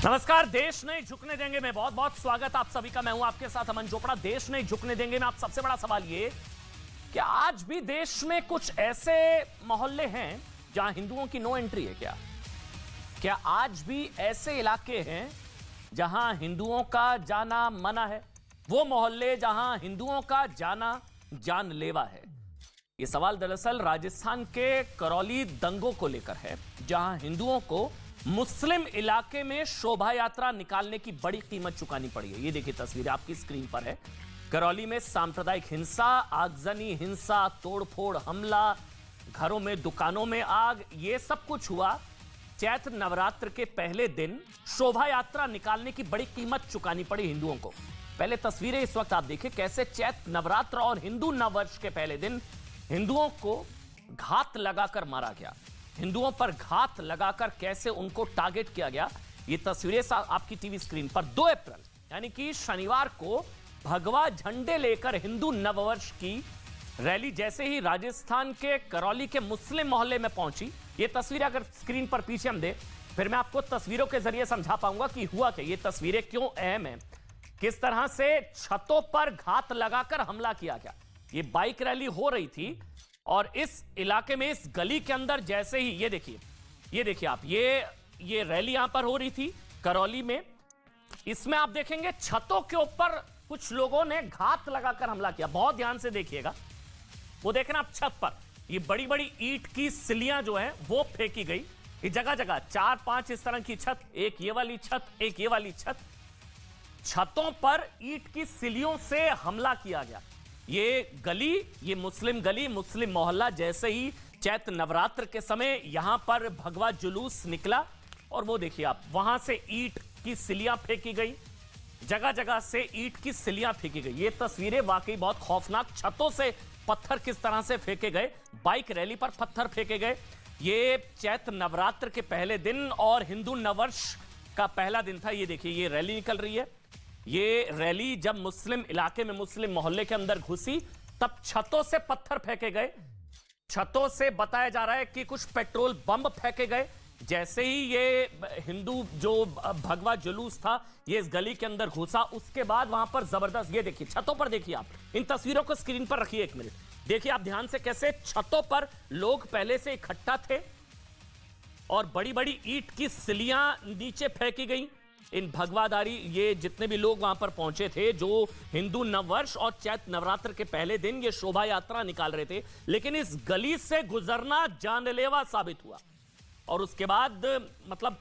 नमस्कार। देश नहीं झुकने देंगे में बहुत बहुत स्वागत आप सभी का। मैं हूं आपके साथ अमन चोपड़ा। देश नहीं झुकने देंगे में आप सबसे बड़ा सवाल ये कि आज भी देश में कुछ ऐसे मोहल्ले हैं जहां हिंदुओं की नो एंट्री है। क्या आज भी ऐसे इलाके हैं जहां हिंदुओं का जाना मना है? वो मोहल्ले जहां हिंदुओं का जाना जानलेवा है। ये सवाल दरअसल राजस्थान के करौली दंगों को लेकर है, जहां हिंदुओं को मुस्लिम इलाके में शोभा यात्रा निकालने की बड़ी कीमत चुकानी पड़ी है। ये देखिए तस्वीर आपकी स्क्रीन पर है। करौली में सांप्रदायिक हिंसा, आगजनी हिंसा, तोड़फोड़, हमला, घरों में दुकानों में आग, ये सब कुछ हुआ चैत्र नवरात्र के पहले दिन। शोभा यात्रा निकालने की बड़ी कीमत चुकानी पड़ी हिंदुओं को। पहले तस्वीरें इस वक्त आप देखिए कैसे चैत्र नवरात्र और हिंदू नववर्ष के पहले दिन हिंदुओं को घात लगाकर मारा गया। हिंदुओं पर घात लगाकर कैसे उनको टारगेट किया गया, ये तस्वीरें आपकी टीवी स्क्रीन पर। 2 अप्रैल यानी कि शनिवार को भगवा झंडे लेकर हिंदू नववर्ष की रैली जैसे ही राजस्थान के करौली के मुस्लिम मोहल्ले में पहुंची, ये तस्वीरें अगर स्क्रीन पर पीछे हम दे, फिर मैं आपको तस्वीरों के जरिए समझा पाऊंगा कि हुआ क्या, ये तस्वीरें क्यों अहम है, किस तरह से छतों पर घात लगाकर हमला किया गया। ये बाइक रैली हो रही थी और इस इलाके में, इस गली के अंदर जैसे ही ये देखिए आप, ये रैली यहां पर हो रही थी करौली में। इसमें आप देखेंगे छतों के ऊपर कुछ लोगों ने घात लगाकर हमला किया। बहुत ध्यान से देखिएगा, वो देखना आप छत पर ये बड़ी बड़ी ईंट की सिलियां जो है वो फेंकी गई। ये जगह जगह 4-5 इस तरह की छत, एक ये वाली छत, एक ये वाली छत, छतों पर ईंट की सिलियों से हमला किया गया। ये गली, ये मुस्लिम गली, मुस्लिम मोहल्ला जैसे ही चैत्र नवरात्र के समय यहां पर भगवा जुलूस निकला और वो देखिए आप, वहां से ईंट की सिलियां फेंकी गई, जगह जगह से ईंट की सिलियां फेंकी गई। ये तस्वीरें वाकई बहुत खौफनाक। छतों से पत्थर किस तरह से फेंके गए, बाइक रैली पर पत्थर फेंके गए। ये चैत्र नवरात्र के पहले दिन और हिंदू नववर्ष का पहला दिन था। ये देखिए ये रैली निकल रही है। ये रैली जब मुस्लिम इलाके में, मुस्लिम मोहल्ले के अंदर घुसी, तब छतों से पत्थर फेंके गए। छतों से बताया जा रहा है कि कुछ पेट्रोल बम फेंके गए। जैसे ही ये हिंदू जो भगवा जुलूस था ये इस गली के अंदर घुसा, उसके बाद वहां पर जबरदस्त, ये देखिए छतों पर देखिए आप, इन तस्वीरों को स्क्रीन पर रखिए 1 मिनट। देखिए आप ध्यान से कैसे छतों पर लोग पहले से इकट्ठा थे और बड़ी बड़ी ईंट की सिलियां नीचे फेंकी गई। इन भगवाधारी, ये जितने भी लोग वहां पर पहुंचे थे, जो हिंदू नववर्ष और चैत्र नवरात्र के पहले दिन ये शोभा यात्रा निकाल रहे थे, लेकिन इस गली से गुजरना जानलेवा साबित हुआ। और उसके बाद मतलब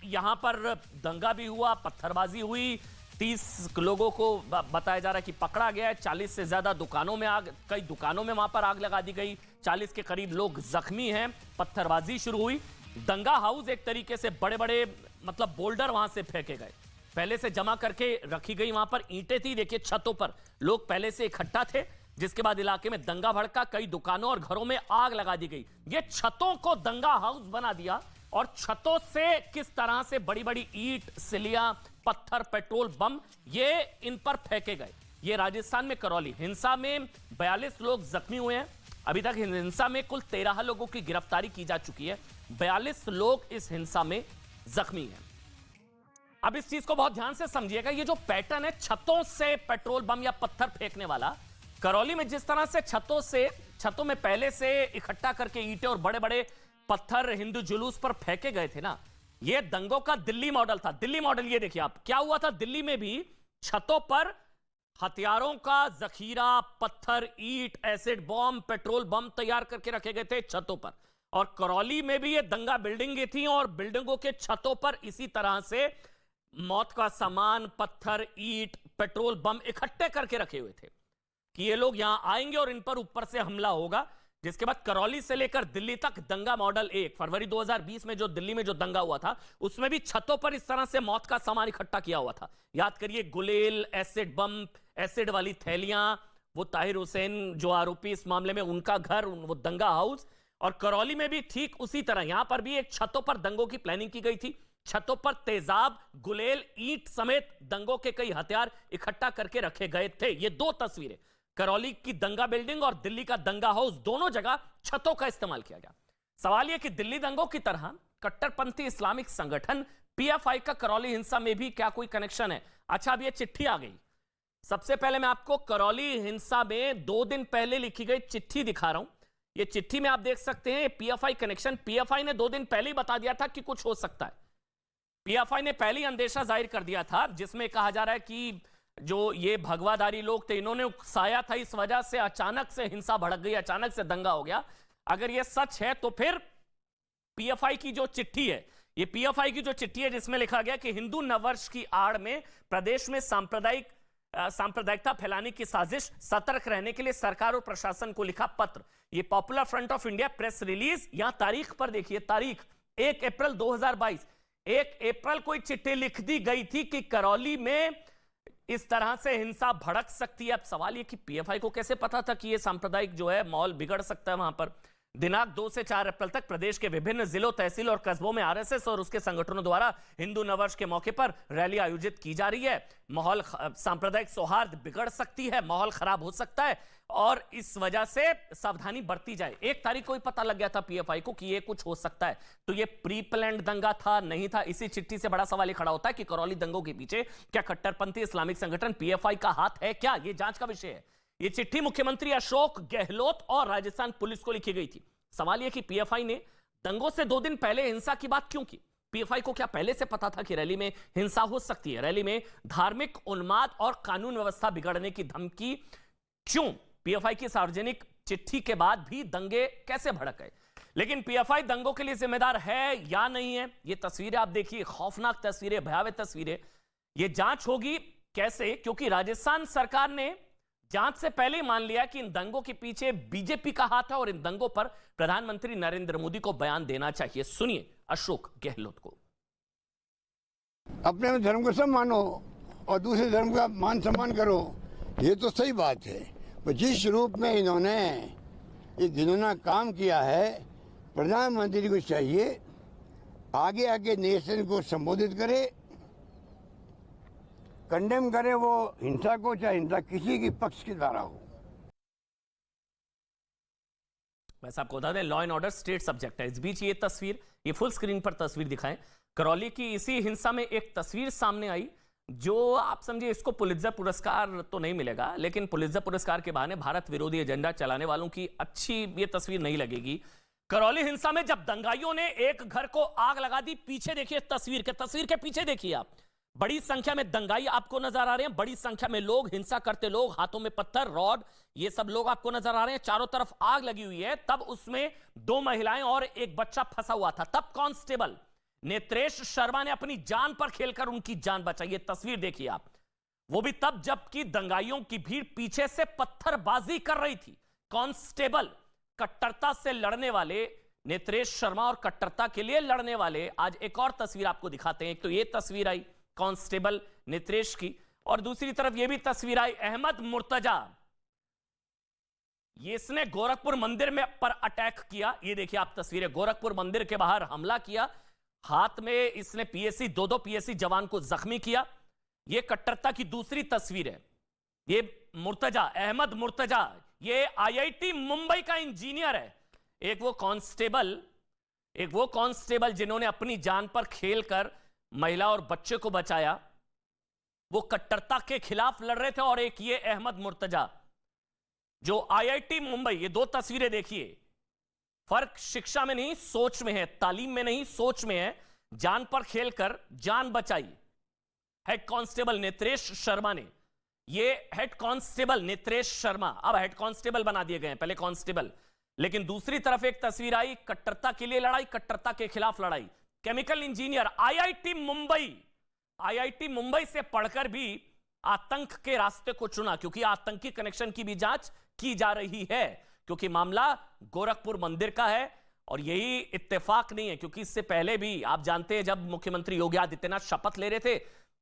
यहां पर दंगा भी हुआ, पत्थरबाजी हुई, 30 लोगों को बताया जा रहा है कि पकड़ा गया है। 40 से ज्यादा दुकानों में आग, कई दुकानों में वहां पर आग लगा दी गई। 40 के करीब लोग जख्मी हैं। पत्थरबाजी शुरू हुई। दंगा हाउस एक तरीके से, बड़े बड़े मतलब बोल्डर वहां से फेंके गए, पहले से जमा करके रखी गई। वहां पर ईंटें थी, देखिए छतों पर लोग पहले से इकट्ठा थे, जिसके बाद इलाके में दंगा भड़का, कई दुकानों और घरों में आग लगा दी गई। ये छतों को दंगा हाउस बना दिया और छतों से किस तरह से बड़ी बड़ी ईंट, सिलियां, पत्थर, पेट्रोल बम, ये इन पर फेंके गए। ये राजस्थान में करौली हिंसा में 42 लोग जख्मी हुए हैं। अभी तक हिंसा में कुल 13 लोगों की गिरफ्तारी की जा चुकी है। 42 लोग इस हिंसा में जख्मी हैं। अब इस चीज को बहुत ध्यान से समझिएगा, ये जो पैटर्न है छतों से पेट्रोल बम या पत्थर फेंकने वाला, करौली में जिस तरह से छतों में पहले से इकट्ठा करके ईंटें और बड़े बड़े पत्थर हिंदू जुलूस पर फेंके गए थे ना, ये दंगों का दिल्ली मॉडल था। दिल्ली मॉडल ये देखिए आप, क्या हुआ था दिल्ली में भी, छतों पर हथियारों का जखीरा, पत्थर, ईंट, एसिड बॉम्ब, पेट्रोल बम तैयार करके रखे गए थे छतों पर। और करौली में भी ये दंगा बिल्डिंगें थी और बिल्डिंगों के छतों पर इसी तरह से मौत का सामान, पत्थर, ईंट, पेट्रोल बम इकट्ठे करके रखे हुए थे कि ये लोग यहां आएंगे और इन पर ऊपर से हमला होगा। जिसके बाद करौली से लेकर दिल्ली तक दंगा मॉडल 1 फरवरी 2020 में जो दिल्ली में जो दंगा हुआ था, उसमें भी छतों पर इस तरह से मौत का सामान इकट्ठा किया हुआ था। याद करिए, गुलेल, एसिड बम, एसिड वाली थैलियां, वो ताहिर हुसैन जो आरोपी इस मामले में, उनका घर, वो दंगा हाउस। और करौली में भी ठीक उसी तरह यहां पर भी एक छतों पर दंगों की प्लानिंग की गई थी। छतों पर तेजाब, गुलेल, ईंट समेत दंगों के कई हथियार इकट्ठा करके रखे गए थे। ये 2 तस्वीरें, करौली की दंगा बिल्डिंग और दिल्ली का दंगा हाउस, दोनों जगह छतों का इस्तेमाल किया गया। सवाल यह कि दिल्ली दंगों की तरह कट्टरपंथी इस्लामिक संगठन पीएफआई का करौली हिंसा में भी क्या कोई कनेक्शन है? अच्छा, अब ये चिट्ठी आ गई। सबसे पहले मैं आपको करौली हिंसा में 2 दिन पहले लिखी गई चिट्ठी दिखा रहा हूं। ये चिट्ठी में आप देख सकते हैं पीएफआई कनेक्शन। पीएफआई ने 2 दिन पहले ही बता दिया था कि कुछ हो सकता है। पीएफआई ने पहले ही अंदेशा जाहिर कर दिया था, जिसमें कहा जा रहा है कि जो ये भगवाधारी लोग थे, इन्होंने उकसाया था, इस वजह से अचानक से हिंसा भड़क गई, अचानक से दंगा हो गया। अगर ये सच है तो फिर पीएफआई की जो चिट्ठी है, ये पीएफआई की जो चिट्ठी है जिसमें लिखा गया कि हिंदू नववर्ष की आड़ में प्रदेश में सांप्रदायिकता फैलाने की साजिश, सतर्क रहने के लिए सरकार और प्रशासन को लिखा पत्र। ये popular front of India press release, यहां तारीख पर देखिए, तारीख 1 अप्रैल 2022। 1 अप्रैल को चिट्ठी लिख दी गई थी कि करौली में इस तरह से हिंसा भड़क सकती है। अब सवाल ये कि पीएफआई को कैसे पता था कि ये सांप्रदायिक जो है माहौल बिगड़ सकता है वहां पर। दिनांक 2 से 4 अप्रैल तक प्रदेश के विभिन्न जिलों, तहसील और कस्बों में आरएसएस और उसके संगठनों द्वारा हिंदू नववर्ष के मौके पर रैली आयोजित की जा रही है। माहौल, सांप्रदायिक सौहार्द बिगड़ सकती है, माहौल खराब हो सकता है और इस वजह से सावधानी बरती जाए। 1 तारीख को ही पता लग गया था पीएफआई को कि ये कुछ हो सकता है। तो ये प्री प्लान्ड दंगा था, नहीं था? इसी चिट्ठी से बड़ा सवाल ये खड़ा होता है कि करौली दंगों के पीछे क्या कट्टरपंथी इस्लामिक संगठन पीएफआई का हाथ है क्या? ये जांच का विषय है। ये चिट्ठी मुख्यमंत्री अशोक गहलोत और राजस्थान पुलिस को लिखी गई थी। सवाल यह कि पीएफआई ने दंगों से 2 दिन पहले हिंसा की बात क्यों की? पीएफआई को क्या पहले से पता था कि रैली में हिंसा हो सकती है? रैली में धार्मिक उन्माद और कानून व्यवस्था बिगड़ने की धमकी क्यों? पीएफआई की सार्वजनिक चिट्ठी के बाद भी दंगे कैसे भड़क गए? लेकिन पीएफआई दंगों के लिए जिम्मेदार है या नहीं है? ये तस्वीरें आप देखिए, खौफनाक तस्वीरें, भयावह तस्वीरें। ये जांच होगी कैसे? क्योंकि राजस्थान सरकार ने जांच से पहले ही मान लिया कि इन दंगों के पीछे बीजेपी का हाथ है और इन दंगों पर प्रधानमंत्री नरेंद्र मोदी को बयान देना चाहिए। सुनिए अशोक गहलोत को। अपने धर्म को सब मानो और दूसरे धर्म का मान सम्मान करो, ये तो सही बात है। पर जिस रूप में इन्होंने ये घिनौना काम किया है, प्रधानमंत्री को चाहिए आगे आगे नेशन को संबोधित करे, कंडेम करे वो हिंसा को, चाहे हिंसा किसी की पक्ष के द्वारा हो। वैसे आपको बता दें, law and order state subject है। इस बीच ये तस्वीर, ये फुल स्क्रीन पर तस्वीर दिखाएं। करौली की इसी हिंसा में एक तस्वीर सामने आई जो आप समझिए, इसको पुलित्जर पुरस्कार तो नहीं मिलेगा, लेकिन पुलित्जर पुरस्कार के बहाने भारत विरोधी एजेंडा चलाने वालों की अच्छी ये तस्वीर नहीं लगेगी। करौली हिंसा में जब दंगाइयों ने एक घर को आग लगा दी, पीछे देखिए तस्वीर के पीछे देखिए आप, बड़ी संख्या में दंगाई आपको नजर आ रहे हैं, बड़ी संख्या में लोग, हिंसा करते लोग, हाथों में पत्थर, रॉड, ये सब लोग आपको नजर आ रहे हैं। चारों तरफ आग लगी हुई है। तब उसमें 2 महिलाएं और एक बच्चा फंसा हुआ था। तब कांस्टेबल नेत्रेश शर्मा ने अपनी जान पर खेलकर उनकी जान बचाई। ये तस्वीर देखिए आप, वो भी तब जबकि दंगाइयों की भीड़ पीछे से पत्थरबाजी कर रही थी। कांस्टेबल, कट्टरता से लड़ने वाले नेत्रेश शर्मा और कट्टरता के लिए लड़ने वाले। आज एक और तस्वीर आपको दिखाते हैं। एक तो ये तस्वीर आई कांस्टेबल नेत्रेश की, और दूसरी तरफ ये भी तस्वीर आई अहमद मुर्तजा। ये इसने गोरखपुर मंदिर में पर अटैक किया। ये देखिए आप तस्वीरें, गोरखपुर मंदिर के बाहर हमला किया, हाथ में इसने पीएसी, 2 पीएसी जवान को जख्मी किया। ये कट्टरता की दूसरी तस्वीर है। ये मुर्तजा, अहमद मुर्तजा, ये आईआईटी मुंबई का इंजीनियर है। एक वो कांस्टेबल जिन्होंने अपनी जान पर खेलकर महिला और बच्चे को बचाया, वो कट्टरता के खिलाफ लड़ रहे थे। और एक ये अहमद मुर्तजा जो आईआईटी मुंबई, ये 2 तस्वीरें देखिए। फर्क शिक्षा में नहीं सोच में है, तालीम में नहीं सोच में है। जान पर खेलकर जान बचाई हेड कांस्टेबल नेत्रेश शर्मा ने। ये हेड कांस्टेबल नेत्रेश शर्मा अब हेड कांस्टेबल बना दिए गए हैं, पहले कांस्टेबल। लेकिन दूसरी तरफ एक तस्वीर आई, कट्टरता के लिए लड़ाई, कट्टरता के खिलाफ लड़ाई। केमिकल इंजीनियर, आईआईटी मुंबई से पढ़कर भी आतंक के रास्ते को चुना, क्योंकि आतंकी कनेक्शन की भी जांच की जा रही है, क्योंकि मामला गोरखपुर मंदिर का है। और यही इत्तेफाक नहीं है, क्योंकि इससे पहले भी आप जानते हैं, जब मुख्यमंत्री योगी आदित्यनाथ शपथ ले रहे थे,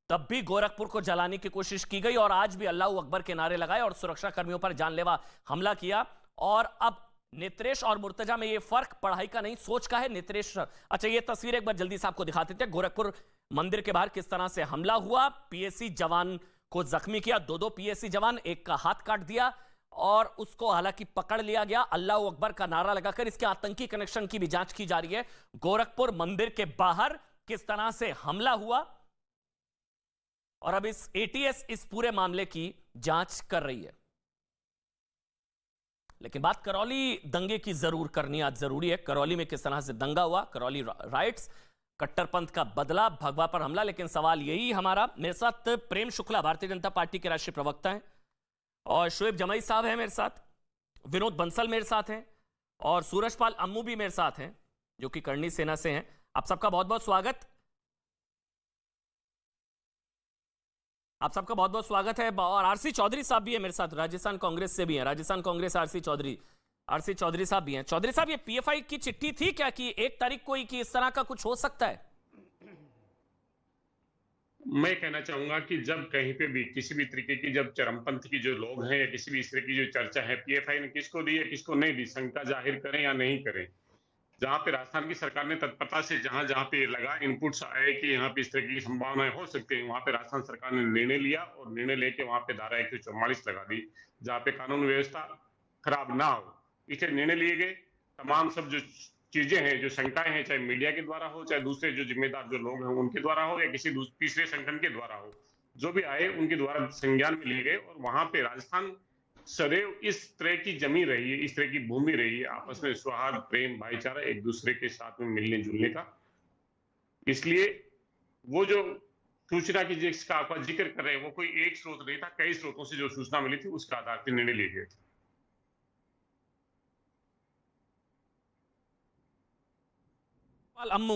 तब भी गोरखपुर को जलाने की कोशिश की गई और आज भी अल्लाह अकबर के नारे लगाए और सुरक्षा कर्मियों पर जानलेवा हमला किया। और अब नेत्रेश और मुर्तजा में ये फर्क पढ़ाई का नहीं सोच का है। नेत्रेश, अच्छा ये तस्वीर एक बार जल्दी से आपको दिखा देते हैं। गोरखपुर मंदिर के बाहर किस तरह से हमला हुआ, पीएसी जवान को जख्मी किया, 2 पीएसी जवान, एक का हाथ काट दिया और उसको हालांकि पकड़ लिया गया। अल्लाह अकबर का नारा लगाकर इसके आतंकी कनेक्शन की भी जांच की जा रही है। गोरखपुर मंदिर के बाहर किस तरह से हमला हुआ, और अब इस एटीएस इस पूरे मामले की जांच कर रही है। लेकिन बात करौली दंगे की जरूर करनी आज जरूरी है। करौली में किस तरह से दंगा हुआ, करौली राइट्स, कट्टरपंथ का बदला, भगवा पर हमला। लेकिन सवाल यही हमारा, मेरे साथ प्रेम शुक्ला भारतीय जनता पार्टी के राष्ट्रीय प्रवक्ता हैं, और शोएब जमई साहब हैं मेरे साथ, विनोद बंसल मेरे साथ हैं, और सूरजपाल अम्मू भी मेरे साथ हैं जो कि करणी सेना से हैं। आप सबका बहुत बहुत स्वागत, आप सबका बहुत बहुत स्वागत है। और आरसी चौधरी साहब भी है मेरे साथ, राजस्थान कांग्रेस से भी हैं, राजस्थान कांग्रेस आरसी चौधरी साहब भी हैं। चौधरी साहब, ये पीएफआई की चिट्ठी थी क्या कि 1 तारीख को ही कि इस तरह का कुछ हो सकता है? मैं कहना चाहूंगा कि जब कहीं पे भी किसी भी तरीके की जब चरमपंथ की जो लोग हैं या किसी भी इस तरह की जो चर्चा है, पीएफआई ने किसको दी है किसको नहीं दी, शंका जाहिर करें या नहीं करें, जहां पे राजस्थान की सरकार ने तत्परता से जहां जहां पे लगा इनपुट्स आए कि यहाँ पे इस तरह की संभावनाएं हो सकती है, वहां पे राजस्थान सरकार ने निर्णय लिया और निर्णय लेके वहां पे धारा 144 लगा दी, जहां पे कानून व्यवस्था खराब ना हो, इसे निर्णय लिए गए। तमाम सब जो चीजें हैं, जो शंकाएं हैं, चाहे मीडिया के द्वारा हो, चाहे दूसरे जो जिम्मेदार जो लोग हैं उनके द्वारा हो, या किसी तीसरे संगठन के द्वारा हो, जो भी आए उनके द्वारा संज्ञान में लिए गए। और वहां पे राजस्थान सदैव इस तरह की जमी रही है, इस तरह की भूमि रही है, आपस में सौहार्द, प्रेम, भाईचारा, एक दूसरे के साथ में मिलने जुलने का। इसलिए वो जो सूचना की जिसका आप जिक्र कर रहे हैं, वो कोई एक स्रोत नहीं था, कई स्रोतों से जो सूचना मिली थी उसके आधार पर निर्णय लिए गए थे। अम्मू,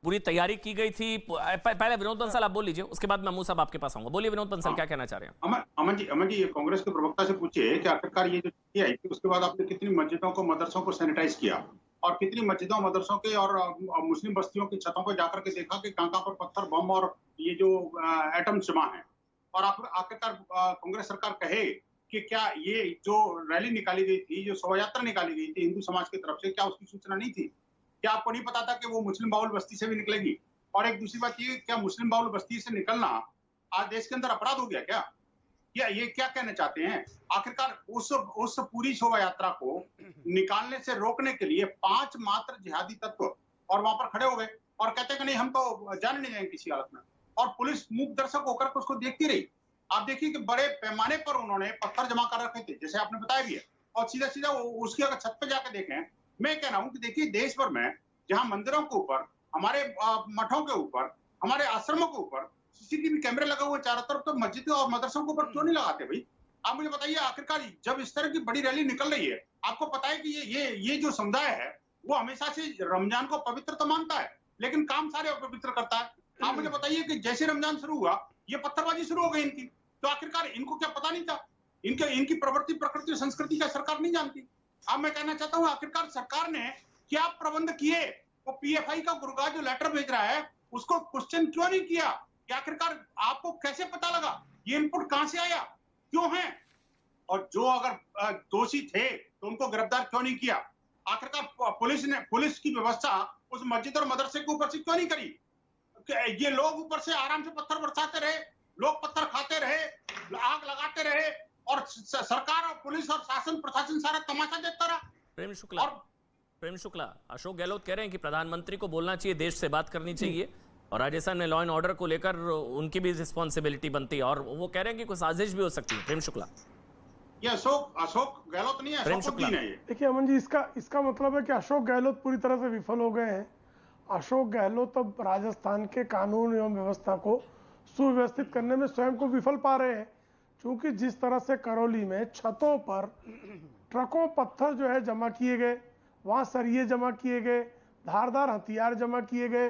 पूरी तैयारी की गई थी। पहले विनोद बंसल आप बोल लीजिए, उसके बाद मैं अम्मू साहब आपके पास आऊंगा। बोलिए विनोद बंसल, क्या कहना चाह रहे हैं? अमन जी, ये कांग्रेस के प्रवक्ता से पूछिए कि आखिरकार ये जो चिट्ठी आई थी उसके बाद आपने कितनी मस्जिदों को, मदरसों को सैनिटाइज किया, और कितनी मस्जिदों, मदरसों के और मुस्लिम बस्तियों की छतों पर जाकर के देखा कि कहां पर पत्थर, बम और ये जो एटम जमा है। और आप आखिरकार कांग्रेस सरकार कहे कि क्या ये जो रैली निकाली गई थी, जो शोभा यात्रा निकाली गई थी हिंदू समाज की तरफ से, क्या उसकी सूचना नहीं थी? क्या आपको नहीं पता था कि वो मुस्लिम बाहुल बस्ती से भी निकलेगी? और एक दूसरी बात ये, क्या मुस्लिम बाहुल बस्ती से निकलना आज देश के अंदर अपराध हो गया क्या? या ये क्या कहना चाहते हैं? आखिरकार उस पूरी शोभा यात्रा को निकालने से रोकने के लिए 5 मात्र जिहादी तत्व और वहां पर खड़े हो गए और कहते कि नहीं, हम तो जाने नहीं जाएंगे किसी हालत में। और पुलिस मूक दर्शक होकर उसको देखती रही। आप देखिए कि बड़े पैमाने पर उन्होंने पत्थर जमा कर रखे थे, जैसे आपने बताया भी है, और सीधा सीधा उसकी अगर छत पे जाकर देखें, मैं कह रहा हूं कि देखिए, देश भर में जहां मंदिरों के ऊपर, हमारे मठों के ऊपर, हमारे आश्रमों के ऊपर सीसीटीवी कैमरे लगे हुए चारों तरफ, तो मस्जिदों और मदरसों के ऊपर क्यों नहीं लगाते भाई? आप मुझे बताइए, आखिरकार जब इस तरह की बड़ी रैली निकल रही है, आपको पता है कि ये जो समुदाय है वो हमेशा से रमजान को पवित्र तो मानता है, लेकिन काम सारे अपवित्र करता है। आप मुझे बताइए कि जैसे रमजान शुरू हुआ, ये पत्थरबाजी शुरू हो गई इनकी, तो आखिरकार इनको क्या पता नहीं था? इनकी प्रवृत्ति, प्रकृति, संस्कृति का सरकार नहीं जानती? अब मैं कहना चाहता हूं, आखिरकार सरकार ने क्या प्रबंध किए? वो पीएफआई का गुरगाह जो लेटर भेज रहा है उसको क्वेश्चन क्यों नहीं किया कि आखिरकार आपको कैसे पता लगा, ये इनपुट कहां से आया, क्यों है? और जो अगर दोषी थे तो उनको गिरफ्तार क्यों नहीं किया? आखिरकार पुलिस की व्यवस्था उस मस्जिद और मदरसे के ऊपर से क्यों नहीं करी? ये लोग ऊपर से आराम से पत्थर बरसाते रहे, लोग पत्थर खाते रहे, आग लगाते रहे, और सरकार और पुलिस और शासन प्रशासन सारा तमाशा देखता रहा। प्रेम शुक्ला, अशोक गहलोत कह रहे हैं कि प्रधानमंत्री को बोलना चाहिए, देश से बात करनी चाहिए, और राजस्थान में लॉ एंड ऑर्डर को लेकर उनकी भी रिस्पॉन्सिबिलिटी बनती है, और वो कह रहे हैं कि कोई साजिश भी हो सकती है। प्रेम शुक्ला, ये अशोक गहलोत नहीं है, प्रेम शुक्ला। देखिए अमन जी, इसका मतलब है कि अशोक गहलोत पूरी तरह से विफल हो गए हैं। अशोक गहलोत अब राजस्थान के कानून एवं व्यवस्था को सुव्यवस्थित करने में स्वयं को विफल पा रहे हैं, क्योंकि जिस तरह से करौली में छतों पर ट्रकों पत्थर जो है जमा किए गए, वहां सरिये जमा किए गए, धारदार हथियार जमा किए गए,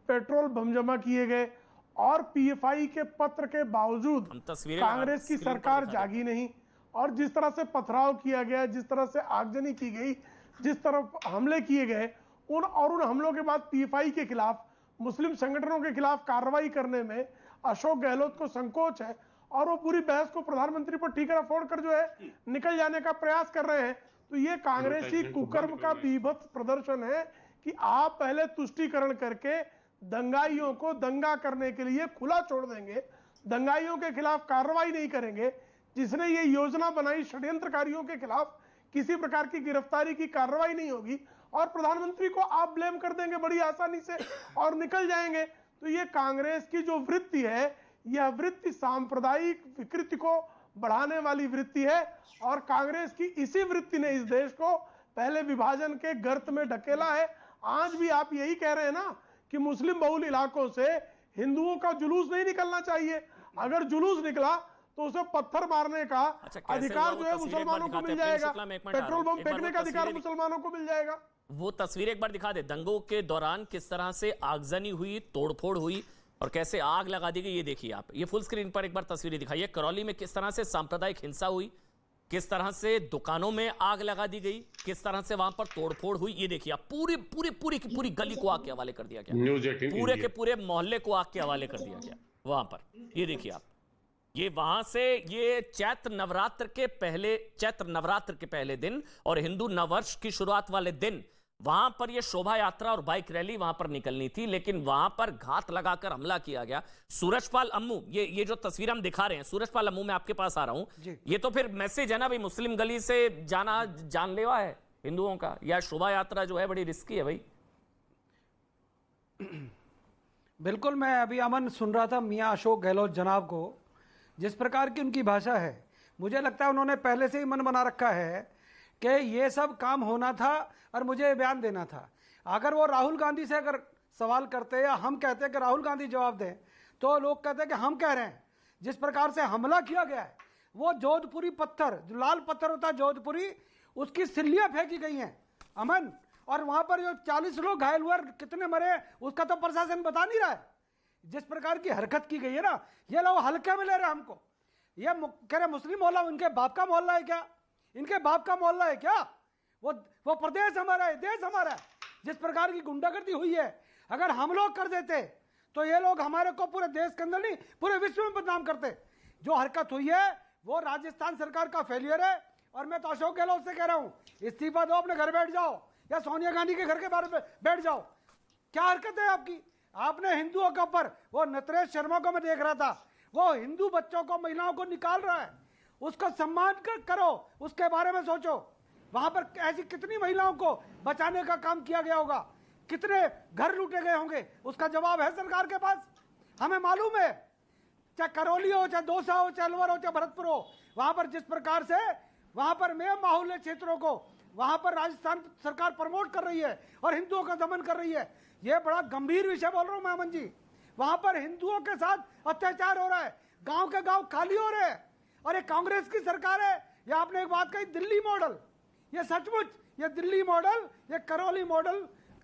पेट्रोल बम जमा किए गए, और पीएफआई के पत्र के बावजूद कांग्रेस की सरकार जागी नहीं, और जिस तरह से पथराव किया गया, जिस तरह से आगजनी की गई, जिस तरह हमले किए गए, उन हमलों के बाद पीएफआई के खिलाफ, मुस्लिम संगठनों के खिलाफ कार्रवाई करने में अशोक गहलोत को संकोच है, और वो पूरी बहस को प्रधानमंत्री पर ठीकरा फोड़कर जो है निकल जाने का प्रयास कर रहे हैं। तो ये कांग्रेसी कुकर्म का बीभत्स प्रदर्शन है कि आप पहले तुष्टीकरण करके दंगाइयों को दंगा करने के लिए खुला छोड़ देंगे, दंगाइयों के खिलाफ कार्रवाई नहीं करेंगे, जिसने ये योजना बनाई षड्यंत्रकारियों के खिलाफ किसी प्रकार की गिरफ्तारी की कार्रवाई नहीं होगी, और प्रधानमंत्री को आप ब्लेम कर देंगे बड़ी आसानी से और निकल जाएंगे। तो ये कांग्रेस की जो वृत्ति है, यह वृत्ति सांप्रदायिक विकृति को बढ़ाने वाली वृत्ति है और कांग्रेस की इसी वृत्ति ने इस देश को पहले विभाजन के गर्त में ढकेला है। आज भी आप यही कह रहे हैं ना कि मुस्लिम बहुल इलाकों से हिंदुओं का जुलूस नहीं निकलना चाहिए। अगर जुलूस निकला तो उसे पत्थर मारने का अधिकार जो है मुसलमानों को मिल जाएगा, पेट्रोल बम फेंकने का अधिकार मुसलमानों को मिल जाएगा। वो तस्वीर एक बार दिखा दे, दंगों के दौरान किस तरह से आगजनी हुई, तोड़फोड़ हुई और कैसे आग लगा दी गई। ये देखिए आप, ये फुल स्क्रीन पर एक बार तस्वीरें दिखाइए। करौली में किस तरह से सांप्रदायिक हिंसा हुई, किस तरह से दुकानों में आग लगा दी गई, किस तरह से वहां पर तोड़फोड़ हुई। ये देखिए आप, पूरी गली को आग के हवाले कर दिया गया, पूरे के पूरे मोहल्ले को आग के हवाले कर दिया गया वहां पर। ये देखिए आप, ये वहां से ये चैत्र नवरात्र के पहले दिन और हिंदू नववर्ष की शुरुआत वाले दिन वहां पर ये शोभा यात्रा और बाइक रैली वहां पर निकलनी थी, लेकिन वहां पर घात लगाकर हमला किया गया। सूरजपाल अम्मू, ये जो तस्वीर हम दिखा रहे हैं, सूरजपाल अम्मू मैं आपके पास आ रहा हूं। ये तो फिर मैसेज है ना भाई, मुस्लिम गली से जाना जानलेवा है हिंदुओं का, या शोभा यात्रा जो है बड़ी रिस्की है भाई। बिल्कुल, मैं अभी अमन सुन रहा था मियां अशोक गहलोत जनाब को, जिस प्रकार की उनकी भाषा है, मुझे लगता है उन्होंने पहले से ही मन बना रखा है कि ये सब काम होना था और मुझे बयान देना था। अगर वो राहुल गांधी से अगर सवाल करते या हम कहते कि राहुल गांधी जवाब दें, तो लोग कहते हैं कि हम कह रहे हैं। जिस प्रकार से हमला किया गया है, वो जोधपुरी पत्थर, जो लाल पत्थर होता है जोधपुरी, उसकी सिल्लियां फेंकी गई हैं अमन, और वहां पर जो 40 लोग घायल हुए, कितने मरे उसका तो प्रशासन बता नहीं रहा है। जिस प्रकार की हरकत की गई है ना, ये लोग हल्के में ले रहे हैं हमको। ये कह रहे मुस्लिम मोहल्ला उनके बाप का मोहल्ला है क्या? इनके बाप का मोहल्ला है क्या? वो प्रदेश हमारा है, देश हमारा है। जिस प्रकार की गुंडागर्दी हुई है, अगर हम लोग कर देते तो ये लोग हमारे को पूरे देश के अंदर नहीं पूरे विश्व में बदनाम करते। जो हरकत हुई है वो राजस्थान सरकार का फेलियर है। और मैं तो अशोक गहलोत से कह रहा हूं, इस्तीफा दो, अपने घर बैठ जाओ, या सोनिया गांधी के घर के बारे में बैठ जाओ। क्या हरकत है आपकी? आपने हिंदुओं के ऊपर, वो नटराज शर्मा को मैं देख रहा था, वो हिंदू बच्चों को, महिलाओं को निकाल रहा है। उसका सम्मान करो, उसके बारे में सोचो। वहां पर ऐसी कितनी महिलाओं को बचाने का काम किया गया होगा, कितने घर लूटे गए होंगे, उसका जवाब है सरकार के पास। हमें मालूम है, चाहे करौली हो, चाहे दौसा हो, चाहे अलवर हो, चाहे भरतपुर हो, वहां पर जिस प्रकार से वहां पर मैं माहौल क्षेत्रों को वहां पर राजस्थान सरकार प्रमोट कर रही है और हिंदुओं का दमन कर रही है। यह बड़ा गंभीर विषय बोल रहा हूं मैं अमन जी। वहां पर हिंदुओं के साथ अत्याचार हो रहा है, गांव के गांव खाली हो रहे हैं, और ये कांग्रेस की सरकार है। ये आपने एक बात कही, दिल्ली मॉडल, ये सचमुच ये दिल्ली मॉडल, ये करौली मॉडल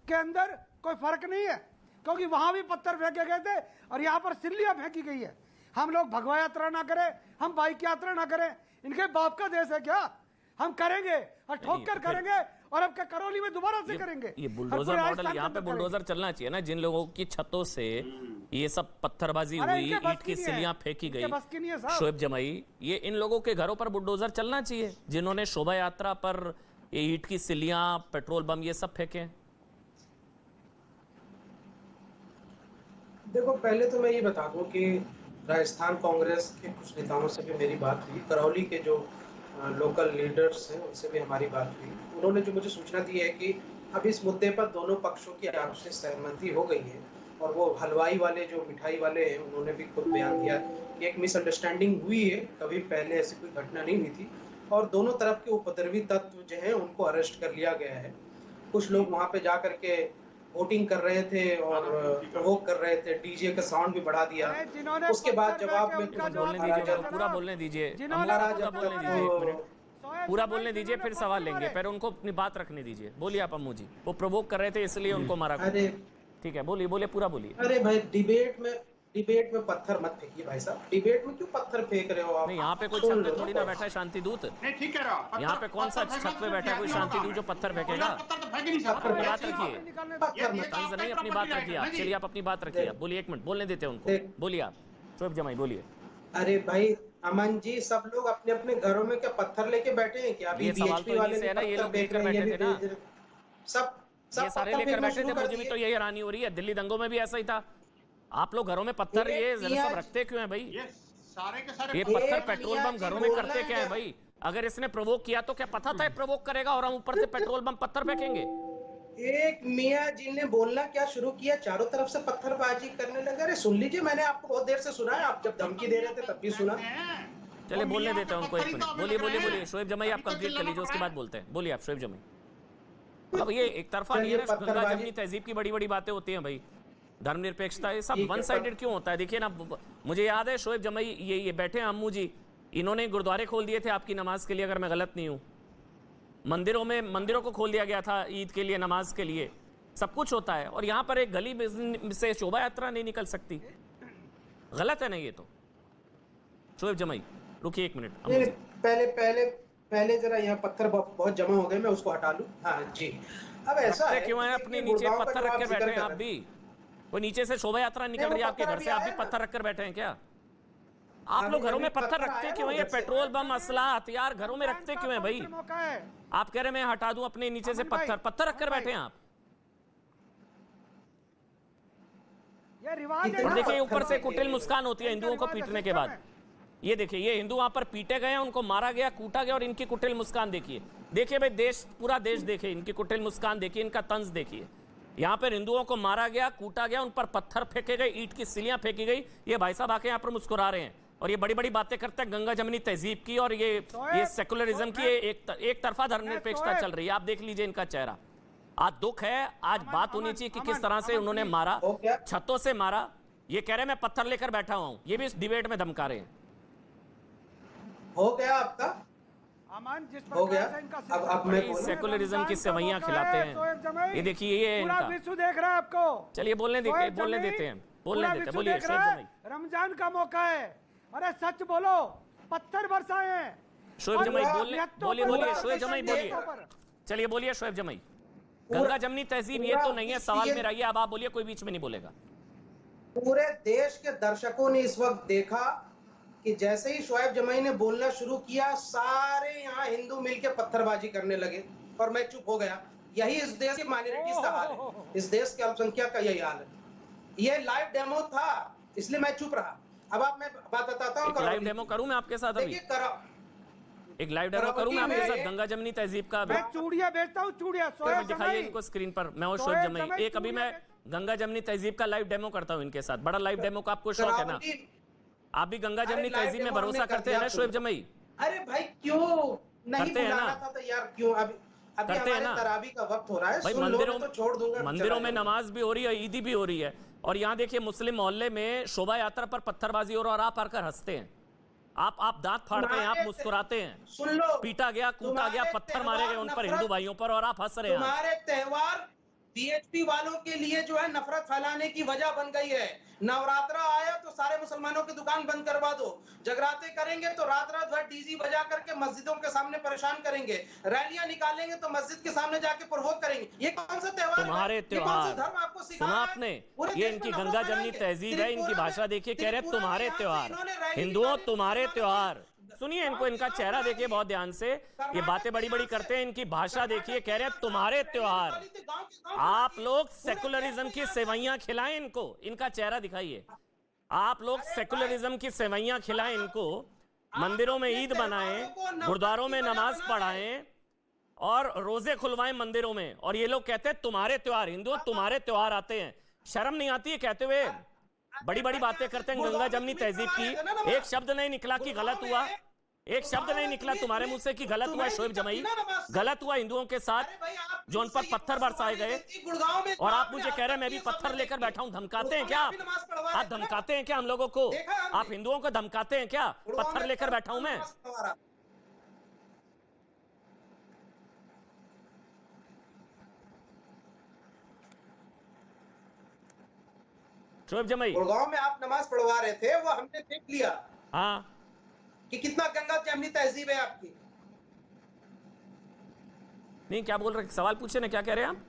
के अंदर कोई फर्क नहीं है, क्योंकि वहां भी पत्थर फेंके गए थे और यहाँ पर सिल्लियां फेंकी गई है। हम लोग भगवा यात्रा ना करें, हम बाइक यात्रा ना करें, इनके बाप का देश है क्या? हम करेंगे और ठोक कर करेंगे, और अब क्या करौली में दोबारा से करेंगे। ये बुलडोजर मॉडल, यहाँ पे बुलडोजर चलना चाहिए ना। जिन लोगों की छतों से ये सब पत्थरबाजी हुई, ईंट की सिल्लियां फेंकी गई, शोएब जमाई, ये इन लोगों के घरों पर बुलडोजर चलना चाहिए, जिन्होंने शोभा यात्रा पर ये ईंट की सिल्लियां, पेट्रोल बम ये सब फेंके। देखो, पहले तो मैं ये बता दूं कि राजस्थान कांग्रेस के कुछ नेताओं से भी मेरी बात हुई, करौली के जो लोकल लीडर्स हैं उनसे भी हमारी बात हुई। उन्होंने जो मुझे सूचना दी है कि अब इस मुद्दे पर दोनों पक्षों की आपसी सहमति हो गई है, और वो हलवाई वाले जो मिठाई वाले हैं उन्होंने भी खुद बयान दिया कि एक मिसअंडरस्टैंडिंग हुई है, कभी पहले ऐसी कोई घटना नहीं हुई थी, और दोनों तरफ के उपद्रवी तत्व जो हैं उनको अरेस्ट कर लिया गया है। कुछ लोग वहाँ पे जा करके वोटिंग कर रहे थे और प्रोवोक कर रहे थे, डीजे का साउंड भी बढ़ा दिया। उसके बाद जवाब में पूरा बोलने दीजिए, पूरा बोलने दीजिए, फिर सवाल लेंगे, पर उनको अपनी बात रखने दीजिए। बोलिए आप अम्मू जी। वो प्रोवोक कर रहे थे इसलिए उनको मारा। अरे ठीक है, बोलिए पूरा बोलिए। अरे भाई, डिबेट में पत्थर मत फेंकिए भाई साहब। डिबेट में क्यों पत्थर फेंक रहे हो आप? नहीं, यहाँ पे कोई छत पे थोड़ी ना बैठा है शांति दूत। नहीं, ठीक कह रहा हूं। यहाँ पे कौन सा छत पे बैठा है कोई शांति दूत जो पत्थर फेंकेगा? अपनी बात रखिए, नहीं अपनी बात रखिए आप। चलिए आप अपनी बात रखिए, बोलिए, एक मिनट बोलने देते हैं उनको। बोलिए आप, शोएब जमाई बोलिए। अरे भाई अमन जी, सब लोग अपने अपने घरों में क्या पत्थर लेके बैठे हैं क्या? अभी बीएचपी वाले है ना, ये लोग लेकर बैठे थे ना, सब ये सारे लेकर बैठे थे। मुझे भी तो यही हैरानी हो रही है, दिल्ली दंगों में भी ऐसा ही था। आप लोग घरों में पत्थर ये सब रखते क्यों हैं भाई? सारे के सारे ये पत्थर पेट्रोल बम घरों में करते क्या है भाई? अगर इसने प्रोवोक किया तो क्या पता था प्रोवोक करेगा और हम ऊपर से पेट्रोल बम पत्थर फेंकेंगे? एक मियाँ जी ने बोलना क्या शुरू किया, चारों तरफ से पत्थरबाजी करने लगे। अरे सुन लीजिए, मैंने आपको बहुत देर से सुना है, आप जब धमकी दे रहे थे तब भी सुना। चलिए बोलने देते हैं उनको, एक मिनट। बोलिए बोलिए बोलिए शोएब जमाई, आप कंप्लीट कर लीजिए, उसके बाद बोलते हैं। बोलिए आप शोएब जमाई। अब ये एक तरफा नहीं है ना, गंगा जमनी तहजीब की बड़ी बड़ी बातें होती हैं भाई, धर्मनिरपेक्षता, ये सब वन साइडेड क्यों होता है? देखिए ना, मुझे याद है शोएब जमाई, ये बैठे हैं अम्मू जी, इन्होंने गुरुद्वारे खोल दिए थे आपकी नमाज के लिए, अगर मैं गलत नहीं हूँ। मंदिरों को खोल दिया गया था ईद के लिए, नमाज के लिए, सब कुछ होता है। और यहाँ पर एक गली से शोभा यात्रा नहीं निकल सकती, गलत है ना ये तो? शोएब जमाई रुकिए एक मिनट। पहले जरा यहाँ पत्थर बहुत जमा हो गए, मैं उसको हटा लूं। हाँ जी, अब ऐसा है क्यों है अपने नीचे पत्थर रख कर बैठे हैं आप भी? वो नीचे से शोभा यात्रा निकल रही है आपके घर से, आप भी पत्थर रख कर बैठे हैं क्या? आप लोग घरों में पत्थर रखते क्यों हैं? ये पेट्रोल बम असला हथियार घरों में रखते क्यों हैं भाई? आप कह रहे मैं हटा दूं अपने नीचे से पत्थर रख कर बैठे हैं आप। ये रिवाज और देखिए ऊपर से कुटिल मुस्कान होती है हिंदुओं को पीटने के बाद। ये देखिए, ये हिंदू वहां पर पीटे गए हैं, उनको मारा गया, कूटा गया, और इनकी कुटिल मुस्कान देखिए। देखिए भाई, देश, पूरा देश देखे, इनकी कुटिल मुस्कान देखिए, इनका तंज देखिए। यहाँ पर हिंदुओं को मारा गया, कूटा गया, उन पर पत्थर फेंके गए, ईंट की सिलियां फेंकी गई। ये भाई साहब आके यहाँ पर मुस्कुरा रहे हैं और ये बड़ी बड़ी बातें करते हैं गंगा जमनी तहजीब की, और ये सेकुलरिज्म की एक तरफा धर्मनिरपेक्षता चल रही है। आप देख लीजिए इनका चेहरा। आज दुख है, आज बात होनी चाहिए कि किस तरह से उन्होंने मारा, छतों से मारा। ये कह रहे मैं पत्थर लेकर बैठा हुआ हूं, ये भी इस डिबेट में धमका रहे हैं। हो गया आपका? अमन, जिस हो गया। अब मैं सेकुलरिज्म की सेवैयां खिलाते हैं। ये देखिए, ये है इनका। विश्व देख रहा है आपको। चलिए बोलने देते हैं, बोलने देते हैं। बोलिए शोएब जमाई। रमजान का मौका है, अरे सच बोलो, पत्थर बरसाए हैं। शोएब जमाई बोलिए शोएब जमाई बोलिए। चलिए बोलिए शोएब जमाई। गंगा जमनी तहजीब ये तो नहीं है सवाल मेरा, ये अब आप बोलिए, कोई बीच में नहीं बोलेगा। पूरे देश के दर्शकों ने इस वक्त देखा कि जैसे ही शोएब जमाई ने बोलना शुरू किया, सारे यहाँ हिंदू मिलकर पत्थरबाजी करने लगे और मैं चुप हो गया। यही इस देश की माइनॉरिटीज का हाल है, इस देश के अल्पसंख्यक का यही हाल है। ये लाइव डेमो था, इसलिए मैं चुप रहा। अब आप, मैं बात बताता हूँ, लाइव डेमो करूँ मैं आपके साथ अभी? एक लाइव डेमो करूँ मैं आपके साथ गंगा जमनी तहजीब का? मैं चूड़ियां बेचता हूँ, चूड़ियां। दिखाइए इनको स्क्रीन पर, मैं और शोएब जमाई। एक अभी मैं गंगा जमनी तहजीब का लाइव डेमो करता हूँ इनके साथ। बड़ा लाइव डेमो का आपको शौक है ना? आप भी गंगा जमनी तहजीब में भरोसा करते हैं ना शोएब जमाई? अरे भाई क्यों नहीं बुलाना था तो यार, क्यों? अभी करते हैं ना, तरावी का वक्त हो रहा है भाई। मंदिरों में नमाज भी हो रही है, ईदी भी हो रही है, और यहाँ देखिए मुस्लिम मोहल्ले में शोभा यात्रा पर पत्थरबाजी हो रहा है और आप आकर हंसते हैं। आप दांत फाड़ते हैं, आप मुस्कुराते हैं। सुन लो, पीटा गया, कूटा गया, पत्थर मारे गए उन पर हिंदू भाइयों पर, और आप हंस रहे हैं। तुम्हारे त्योहार बीएचपी वालों के लिए जो है नफरत फैलाने की वजह बन गई है। नवरात्रा आया तो सारे मुसलमानों की दुकान बंद करवा दो। जगराते करेंगे तो रात भर डीजी बजा करके मस्जिदों के सामने परेशान करेंगे। रैलियां निकालेंगे तो मस्जिद के सामने जाके प्रोवोक करेंगे। ये कौन सा त्योहार? तुम्हारे त्योहार सुना आपने? ये इनकी गंगा जमनी तहजीब है, इनकी भाषा देखिए। कह रहे तुम्हारे त्योहार, हिंदुओं तुम्हारे त्योहार। सुनिए इनको, इनका चेहरा देखिए बहुत ध्यान से। ये बातें बड़ी बड़ी करते हैं, इनकी भाषा देखिए। कह रहे हैं तुम्हारे त्योहार। आप लोग सेकुलरिज्म की सेवैयां खिलाएं इनको, इनका चेहरा दिखाइए। आप लोग सेकुलरिज्म की सेवैयां खिलाएं इनको, मंदिरों में ईद बनाएं, गुरुद्वारों में नमाज पढ़ाएं और रोजे खुलवाएं मंदिरों में, और ये लोग कहते हैं तुम्हारे त्योहार। हिंदुओं तुम्हारे त्योहार आते हैं, शर्म नहीं आती है कहते हुए? बड़ी बड़ी बातें करते हैं गंगा जमनी तहजीब की। एक शब्द नहीं निकला कि गलत हुआ, एक शब्द नहीं निकला तुम्हारे मुंह से कि गलत हुआ। शोएब जमाई, गलत हुआ हिंदुओं के साथ जो उन पर पत्थर बरसाए गए, और आप मुझे कह रहे हैं मैं भी पत्थर लेकर बैठा हूं। धमकाते हैं क्या आप धमकाते हैं क्या हम लोगों को? आप हिंदुओं को धमकाते हैं क्या? पत्थर लेकर बैठा हूं मैं? शोएब जमाई, गुड़गांव में आप नमाज पढ़वा रहे थे, वो हमने देख लिया। हाँ, कि कितना गंगा जमनी तहजीब है आपकी। नहीं, क्या बोल रहे? सवाल पूछे ना, क्या कह रहे हैं आप?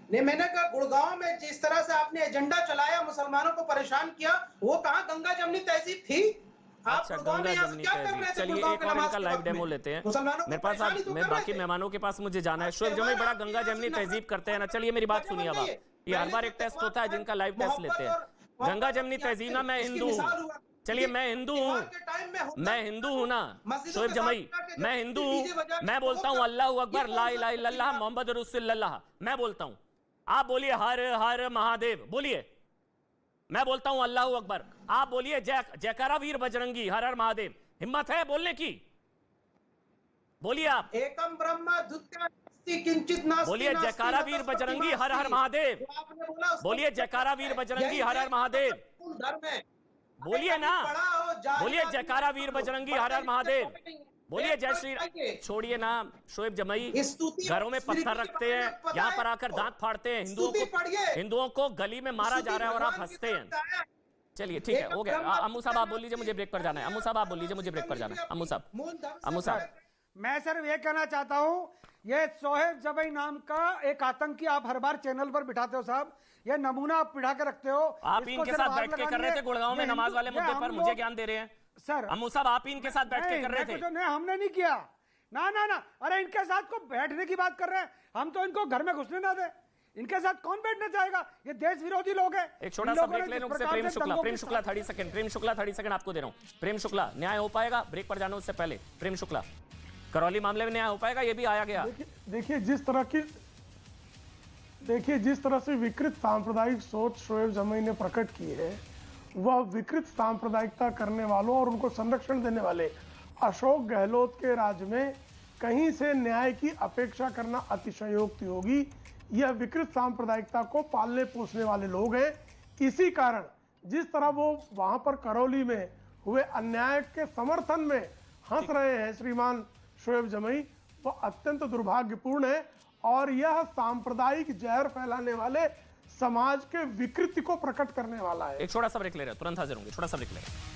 नहीं, मैंने कहा गुड़गांव में जिस तरह से आपने एजेंडा चलाया, मुसलमानों को परेशान किया, वो कहाँ गंगा जमनी तहजीब थी? अच्छा, गंगा जमनी तहजीब। चलिए एक और इनका लाइव डेमो लेते हैं। मेरे पास मैं बाकी मेहमानों के पास मुझे जाना है। शोएब जमाई बड़ा गंगा जमनी तहजीब करते हैं ना। चलिए मेरी बात सुनिए अब आप। ये हर बार एक टेस्ट होता है जिनका लाइव टेस्ट लेते हैं। गंगा जमनी तहजीब ना, मैं हिंदू हूँ, चलिए मैं हिंदू हूँ, मैं हिंदू हूँ ना शोएब जमाई, मैं हिंदू हूँ, मैं बोलता हूँ अल्लाह अकबर ला इलाहा इल्लल्लाह मोहम्मद रसूलुल्लाह, मैं बोलता हूँ, आप बोलिए हर हर महादेव, बोलिए। मैं बोलता हूँ अल्लाह अकबर, आप बोलिए जयकारा वीर बजरंगी हर हर महादेव। हिम्मत है बोलने की? बोलिए आप। एकम ब्रह्म द्वितीय किंचित नास्ति, बोलिए जयकारा वीर बजरंगी हर हर महादेव, बोलिए जयकारा वीर बजरंगी हर हर महादेव, धर्म है। बोलिए ना, बोलिए जयकारा वीर बजरंगी हर हर महादेव, बोलिए जय श्री। छोड़िए ना शोएब जमाई, घरों में पत्थर रखते हैं, यहाँ पर आकर दांत फाड़ते हैं, हिंदुओं को गली में मारा जा रहा है और आप हंसते हैं। चलिए ठीक है, हो गया। अम्मू साहब आप बोल लीजिए, मुझे ब्रेक पर जाना है। अम्मू साहब आप बोल लीजिए, मुझे ब्रेक पर जाना है। अम्मू साहब मैं सिर्फ ये कहना चाहता हूं, ये शोएब जमाई नाम का एक आतंकी आप हर बार चैनल पर बिठाते हो साहब, ये नमूना आप बिठा के रखते हो। आप इनके साथ बैठ के कर रहे थे गुड़गांव में नमाज वाले मुद्दे पर, मुझे ज्ञान दे रहे हैं सर। अम्मू साहब आप इनके साथ बैठ के कर रहे थे? नहीं, हमने नहीं किया ना ना ना। अरे इनके साथ को बैठने की बात कर रहे हैं, हम तो इनको घर में घुसने ना दे। इनके साथ कौन बैठना चाहेगा? ये देश विरोधी लोग हैं। एक छोटा सा ब्रेक ले लूं उससे। प्रेम शुक्ला 30 सेकंड, प्रेम शुक्ला 30 सेकंड आपको दे रहा हूं। प्रेम शुक्ला, न्याय हो पाएगा? ब्रेक पर जाना उससे पहले प्रेम शुक्ला, करौली मामले में न्याय हो पाएगा? ये भी आया गया। देखिए जिस तरह से विकृत सांप्रदायिक सोच शोएब जमाई ने प्रकट की है, वह विकृत सांप्रदायिकता करने वालों और उनको संरक्षण देने वाले अशोक गहलोत के राज में कहीं से न्याय की अपेक्षा करना अतिशयोक्ति होगी। यह विकृत सांप्रदायिकता को पालने पोसने वाले लोग हैं। इसी कारण जिस तरह वो वहां पर करौली में हुए अन्याय के समर्थन में हंस रहे हैं श्रीमान शोएब जमाई, वह अत्यंत दुर्भाग्यपूर्ण है और यह सांप्रदायिक जहर फैलाने वाले समाज के विकृति को प्रकट करने वाला है। एक छोटा सा ब्रेक ले रहे हैं, तुरंत हाजिर होंगे, छोटा सा ब्रेक ले रहे हैं।